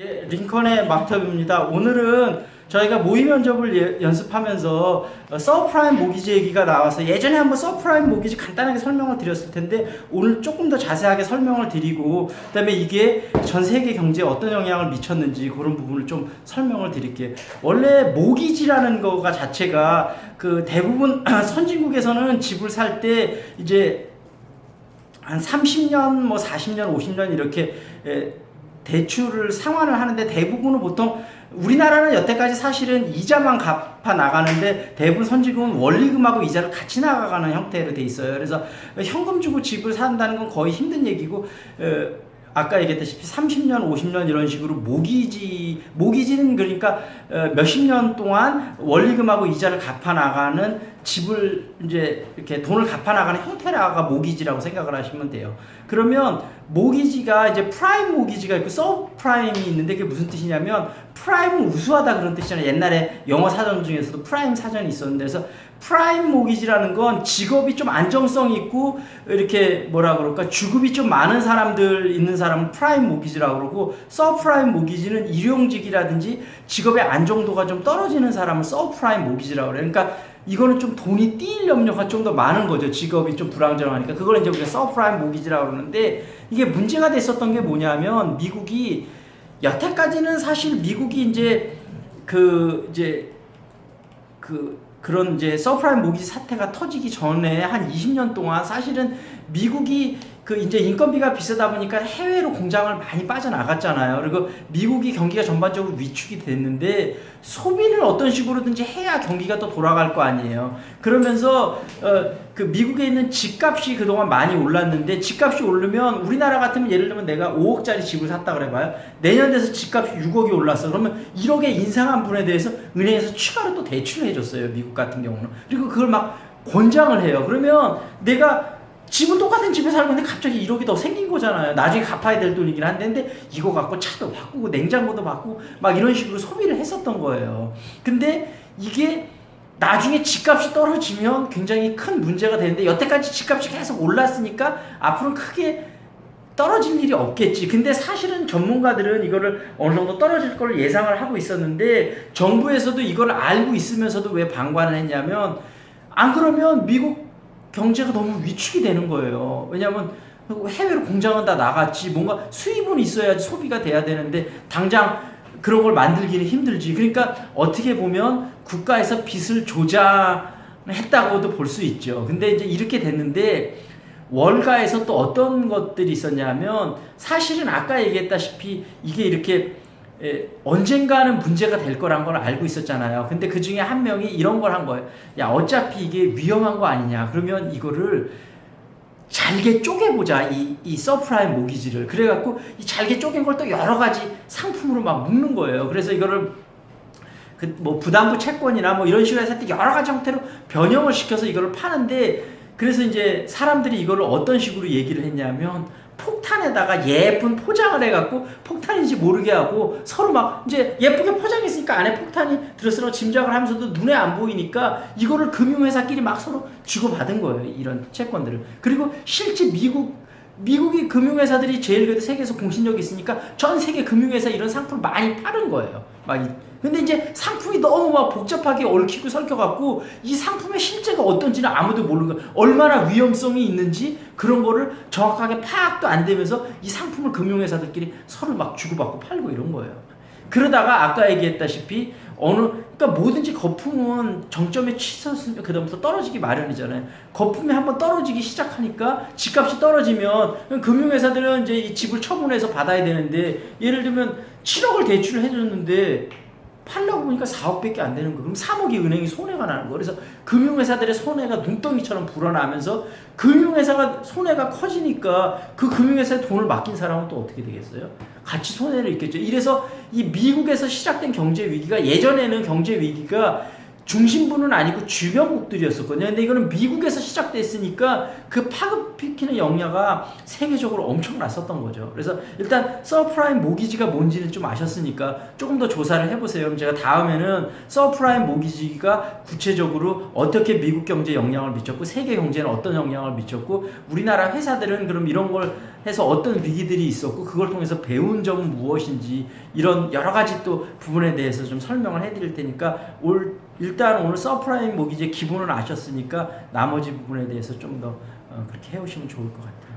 예, 링컨의 막터입니다. 오늘은 저희가 모의 면접을 연습하면서 서프라임 모기지 얘기가 나와서 예전에 한번 서프라임 모기지 간단하게 설명을 드렸을 텐데 오늘 조금 더 자세하게 설명을 드리고 그다음에 이게 전 세계 경제에 어떤 영향을 미쳤는지 그런 부분을 좀 설명을 드릴게요. 원래 모기지라는 거가 자체가 그 대부분 선진국에서는 집을 살 때 이제 한 30년, 뭐 40년, 50년 이렇게 대출을 상환을 하는데 대부분은 보통 우리나라는 여태까지 사실은 이자만 갚아 나가는데 대부분 선진국은 원리금하고 이자를 같이 나가가는 형태로 돼 있어요. 그래서 현금 주고 집을 산다는 건 거의 힘든 얘기고 아까 얘기했다시피 30년, 50년 이런 식으로 모기지는 그러니까 몇십 년 동안 원리금하고 이자를 갚아 나가는 집을 이제 이렇게 돈을 갚아 나가는 형태라가 모기지라고 생각을 하시면 돼요. 그러면 모기지가 이제 프라임 모기지가 있고 서브프라임이 있는데 그게 무슨 뜻이냐면 프라임은 우수하다 그런 뜻이잖아요. 옛날에 영어 사전 중에서도 프라임 사전이 있었는데 그래서 프라임 모기지라는 건 직업이 좀 안정성 있고 이렇게 뭐라 그럴까 주급이 좀 많은 사람들 있는 사람은 프라임 모기지라고 그러고 서프라임 모기지는 일용직이라든지 직업의 안정도가 좀 떨어지는 사람을 서프라임 모기지라고 그래요. 그러니까 이거는 좀 돈이 뛸 염려가 좀 더 많은 거죠. 직업이 좀 불안정하니까. 그걸 이제 우리가 서프라임 모기지라고 그러는데 이게 문제가 됐었던 게 뭐냐면 미국이 여태까지는 사실 미국이 이제 그런 이제 서프라임 모기지 사태가 터지기 전에 한 20년 동안 사실은 미국이 그 이제 인건비가 비싸다 보니까 해외로 공장을 많이 빠져나갔잖아요. 그리고 미국이 경기가 전반적으로 위축이 됐는데 소비를 어떤 식으로든지 해야 경기가 또 돌아갈 거 아니에요. 그러면서 그 미국에 있는 집값이 그동안 많이 올랐는데 집값이 오르면 우리나라 같으면 예를 들면 내가 5억짜리 집을 샀다 그래봐요. 내년 돼서 집값이 6억이 올랐어. 그러면 1억의 인상한 분에 대해서 은행에서 추가로 또 대출을 해줬어요. 미국 같은 경우는. 그리고 그걸 막 권장을 해요. 그러면 내가 집은 똑같은 집에 살고 있는데 갑자기 1억이 더 생긴 거잖아요. 나중에 갚아야 될 돈이긴 한데 근데 이거 갖고 차도 바꾸고 냉장고도 바꾸고 막 이런 식으로 소비를 했었던 거예요. 근데 이게 나중에 집값이 떨어지면 굉장히 큰 문제가 되는데 여태까지 집값이 계속 올랐으니까 앞으로는 크게 떨어질 일이 없겠지. 근데 사실은 전문가들은 이거를 어느 정도 떨어질 걸 예상을 하고 있었는데 정부에서도 이걸 알고 있으면서도 왜 방관을 했냐면 안 그러면 미국 경제가 너무 위축이 되는 거예요. 왜냐하면 해외로 공장은 다 나갔지 뭔가 수입은 있어야지 소비가 돼야 되는데 당장 그런 걸 만들기는 힘들지. 그러니까 어떻게 보면 국가에서 빚을 조장했다고도 볼 수 있죠. 근데 이제 이렇게 됐는데 월가에서 또 어떤 것들이 있었냐면 사실은 아까 얘기했다시피 이게 이렇게 언젠가는 문제가 될 거란 걸 알고 있었잖아요. 근데 그 중에 한 명이 이런 걸 한 거예요. 야, 어차피 이게 위험한 거 아니냐. 그러면 이거를 잘게 쪼개보자. 이 서프라임 모기지를. 그래갖고 이 잘게 쪼갠 걸 또 여러 가지 상품으로 막 묶는 거예요. 그래서 이거를 뭐 부담부 채권이나 뭐 이런 식으로 해서 여러 가지 형태로 변형을 시켜서 이거를 파는데 그래서 이제 사람들이 이거를 어떤 식으로 얘기를 했냐면 폭탄에다가 예쁜 포장을 해갖고 폭탄인지 모르게 하고 서로 막 이제 예쁘게 포장했으니까 안에 폭탄이 들었으라고 짐작을 하면서도 눈에 안 보이니까 이거를 금융회사끼리 막 서로 주고받은 거예요. 이런 채권들을. 그리고 실제 미국이 금융회사들이 제일 그래도 세계에서 공신력이 있으니까 전 세계 금융회사 이런 상품을 많이 파는 거예요. 근데 이제 상품이 너무 막 복잡하게 얽히고 설켜갖고 이 상품의 실제가 어떤지는 아무도 모르는 거예요. 얼마나 위험성이 있는지 그런 거를 정확하게 파악도 안 되면서 이 상품을 금융회사들끼리 서로 막 주고받고 팔고 이런 거예요. 그러다가 아까 얘기했다시피 그러니까 뭐든지 거품은 정점에 치솟으면 그다음부터 떨어지기 마련이잖아요. 거품이 한번 떨어지기 시작하니까 집값이 떨어지면 금융회사들은 이제 이 집을 처분해서 받아야 되는데 예를 들면 7억을 대출을 해줬는데 팔려고 보니까 4억밖에 안 되는 거예요. 그럼 3억이 은행이 손해가 나는 거예요. 그래서 금융회사들의 손해가 눈덩이처럼 불어나면서 금융회사가 손해가 커지니까 그 금융회사에 돈을 맡긴 사람은 또 어떻게 되겠어요? 같이 손해를 입겠죠. 이래서 이 미국에서 시작된 경제 위기가 예전에는 경제 위기가 중심부는 아니고 주변국들이었었거든요. 근데 이거는 미국에서 시작됐으니까 그 잡히키는 영향가 세계적으로 엄청 났었던 거죠. 그래서 일단 서프라임 모기지가 뭔지를 좀 아셨으니까 조금 더 조사를 해보세요. 그럼 제가 다음에는 서프라임 모기지가 구체적으로 어떻게 미국 경제에 영향을 미쳤고 세계 경제에는 어떤 영향을 미쳤고 우리나라 회사들은 그럼 이런 걸 해서 어떤 위기들이 있었고 그걸 통해서 배운 점은 무엇인지 이런 여러 가지 또 부분에 대해서 좀 설명을 해드릴 테니까 일단 오늘 서프라임 모기지의 기본을 아셨으니까 나머지 부분에 대해서 좀 더 그렇게 해오시면 좋을 것 같아요.